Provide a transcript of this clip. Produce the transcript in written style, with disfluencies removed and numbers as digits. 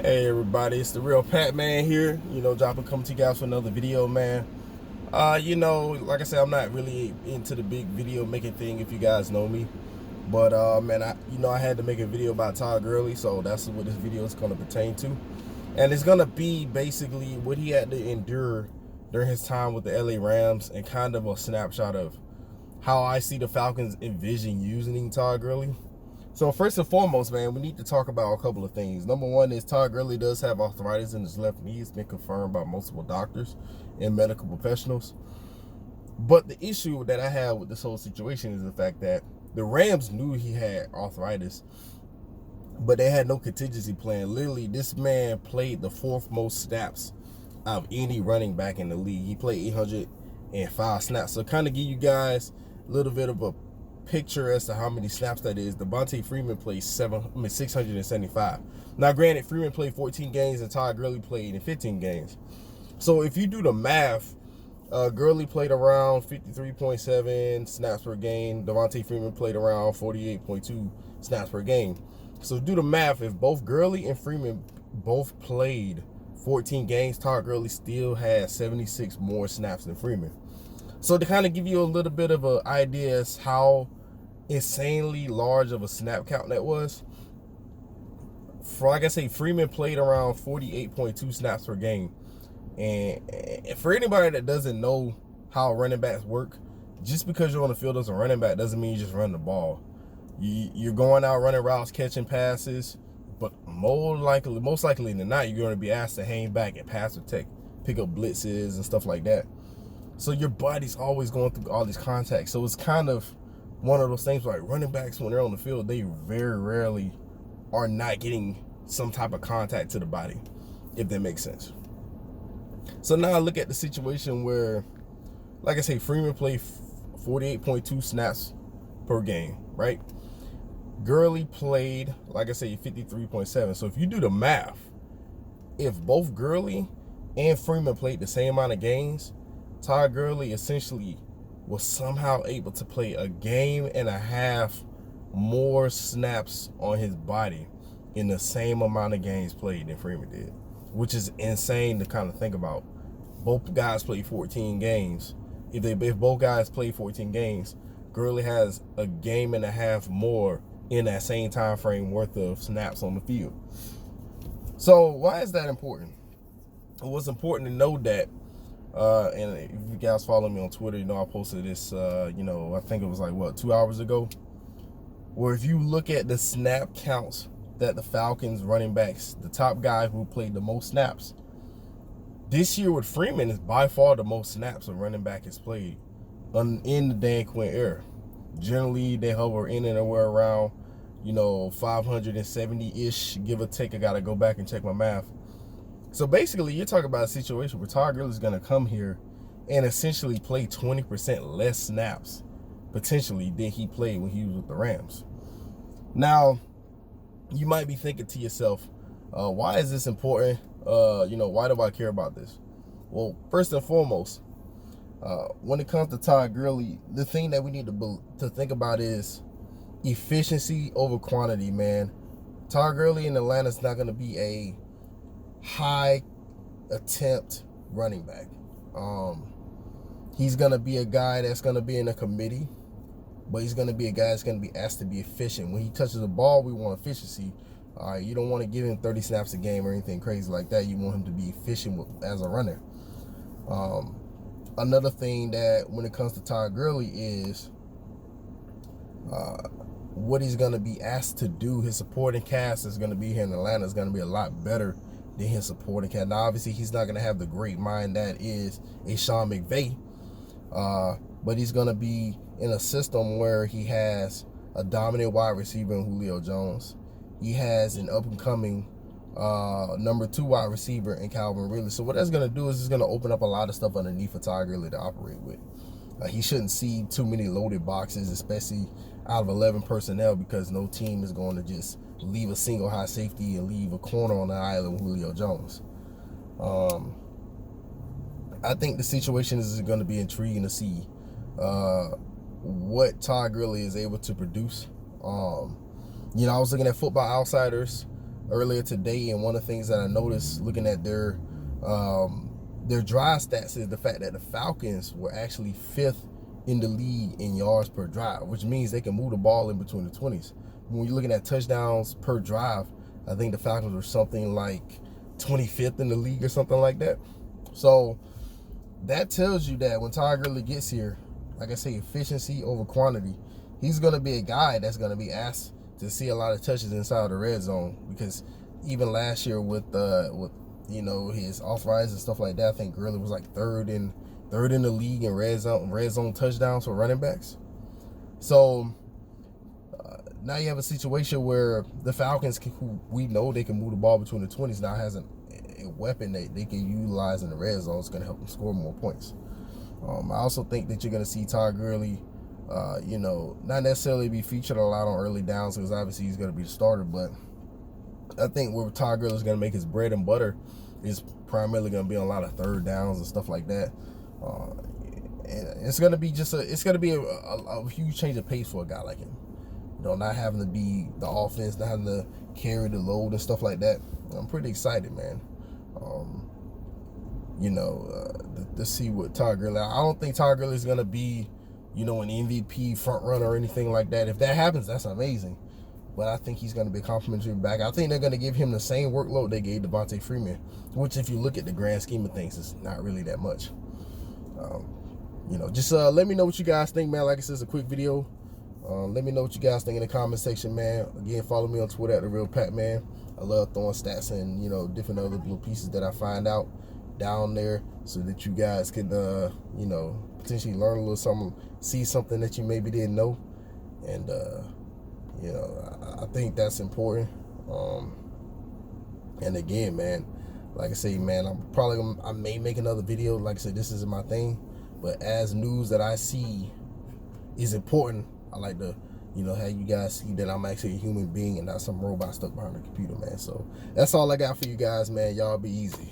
Hey everybody, it's the real Pat Man here. Coming to you guys for another video, man. Like I said, I'm not really into the big video making thing if you guys know me. But man, I had to make a video about Todd Gurley, so that's what this video is gonna pertain to. And it's gonna be basically what he had to endure during his time with the LA Rams and kind of a snapshot of how I see the Falcons envision using Todd Gurley. So first and foremost, man, we need to talk about a couple of things. Number one is Todd Gurley does have arthritis in his left knee. It's been confirmed by multiple doctors and medical professionals. But the issue that I have with this whole situation is the fact that the Rams knew he had arthritis, but they had no contingency plan. Literally, this man played the fourth most snaps of any running back in the league. He played 805 snaps. So kind of give you guys a little bit of a picture as to how many snaps that is. Freeman played 675. Now, granted, Freeman played 14 games and Todd Gurley played in 15 games. So if you do the math, Gurley played around 53.7 snaps per game. Freeman played around 48.2 snaps per game. So do the math. If both Gurley and Freeman both played 14 games, Todd Gurley still had 76 more snaps than Freeman. So to kind of give you a little bit of an idea as how insanely large of a snap count that was, like I say, Freeman played around 48.2 snaps per game. And for anybody that doesn't know how running backs work, just because you're on the field as a running back doesn't mean you just run the ball. You're going out running routes, catching passes, but most likely than not, you're going to be asked to hang back and pass protect, pick up blitzes and stuff like that. So your body's always going through all these contacts. So it's kind of one of those things like running backs, when they're on the field, they very rarely are not getting some type of contact to the body, if that makes sense. So now I look at the situation where, like I say, Freeman played 48.2 snaps per game, right? Gurley played, like I say, 53.7. So if you do the math, if both Gurley and Freeman played the same amount of games, Todd Gurley essentially was somehow able to play a game and a half more snaps on his body in the same amount of games played than Freeman did, which is insane to kind of think about. Both guys played 14 games. If both guys played 14 games, Gurley has a game and a half more in that same time frame worth of snaps on the field. So why is that important? Well, it's important to know that, and if you guys follow me on Twitter, I posted this, I think it was like, 2 hours ago, where if you look at the snap counts that the Falcons running backs, the top guy who played the most snaps, this year with Freeman is by far the most snaps a running back has played in the Dan Quinn era. Generally, they hover in and around, 570-ish, give or take. I got to go back and check my math. So basically, you're talking about a situation where Todd Gurley is going to come here and essentially play 20% less snaps, potentially, than he played when he was with the Rams. Now, you might be thinking to yourself, why is this important? Why do I care about this? Well, first and foremost, when it comes to Todd Gurley, the thing that we need to think about is efficiency over quantity, man. Todd Gurley in Atlanta is not going to be a high attempt running back. He's going to be a guy that's going to be in a committee, but he's going to be a guy that's going to be asked to be efficient. When he touches the ball, we want efficiency. All right, you don't want to give him 30 snaps a game or anything crazy like that. You want him to be efficient as a runner. Another thing that when it comes to Todd Gurley is what he's going to be asked to do. His supporting cast is going to be here in Atlanta is going to be a lot better than his supporting cast. Now, obviously, he's not going to have the great mind that is a Sean McVay, but he's going to be in a system where he has a dominant wide receiver in Julio Jones. He has an up-and-coming number 2 wide receiver in Calvin Ridley. So what that's going to do is it's going to open up a lot of stuff underneath for Todd Gurley to operate with. He shouldn't see too many loaded boxes, especially out of 11 personnel, because no team is going to just leave a single high safety and leave a corner on the island with Julio Jones. I think the situation is going to be intriguing to see what Todd Gurley is able to produce. I was looking at Football Outsiders. earlier today, and one of the things that I noticed looking at their drive stats is the fact that the Falcons were actually 5th in the league in yards per drive, which means they can move the ball in between the 20s. When you're looking at touchdowns per drive, I think the Falcons were something like 25th in the league or something like that. So that tells you that when Todd Gurley gets here, like I say, efficiency over quantity, he's going to be a guy that's going to be asked to see a lot of touches inside the red zone, because even last year with you know, his arthritis and stuff like that, I think Gurley was like third in the league in red zone touchdowns for running backs. So now you have a situation where the Falcons, who we know they can move the ball between the 20s, now has a weapon that they can utilize in the red zone. It's going to help them score more points. I also think that you're going to see Todd Gurley, you know, not necessarily be featured a lot on early downs, because obviously he's going to be the starter, but I think where Todd Gurley is going to make his bread and butter is primarily going to be on a lot of third downs and stuff like that. And it's going to be a huge change of pace for a guy like him. You know, not having to be the offense, not having to carry the load and stuff like that. I'm pretty excited, man. You know, to see what Todd Gurley. I don't think Todd Gurley is going to be, you know, an MVP front runner or anything like that. If that happens, that's amazing. But I think he's going to be a complimentary back. I think they're going to give him the same workload they gave Devontae Freeman, which, if you look at the grand scheme of things, is not really that much. You know, just let me know what you guys think, man. Like I said, it's a quick video. Let me know what you guys think in the comment section, man. Again, follow me on Twitter at @TheRealPatMan. I love throwing stats and, you know, different other little pieces that I find out down there, so that you guys can, you know, potentially learn a little something, see something that you maybe didn't know. And, you know, I think that's important. And again, man, like I say, man, I may make another video. Like I said, this isn't my thing, but as news that I see is important, I like to, you know, have you guys see that I'm actually a human being and not some robot stuck behind a computer, man. So that's all I got for you guys, man. Y'all be easy.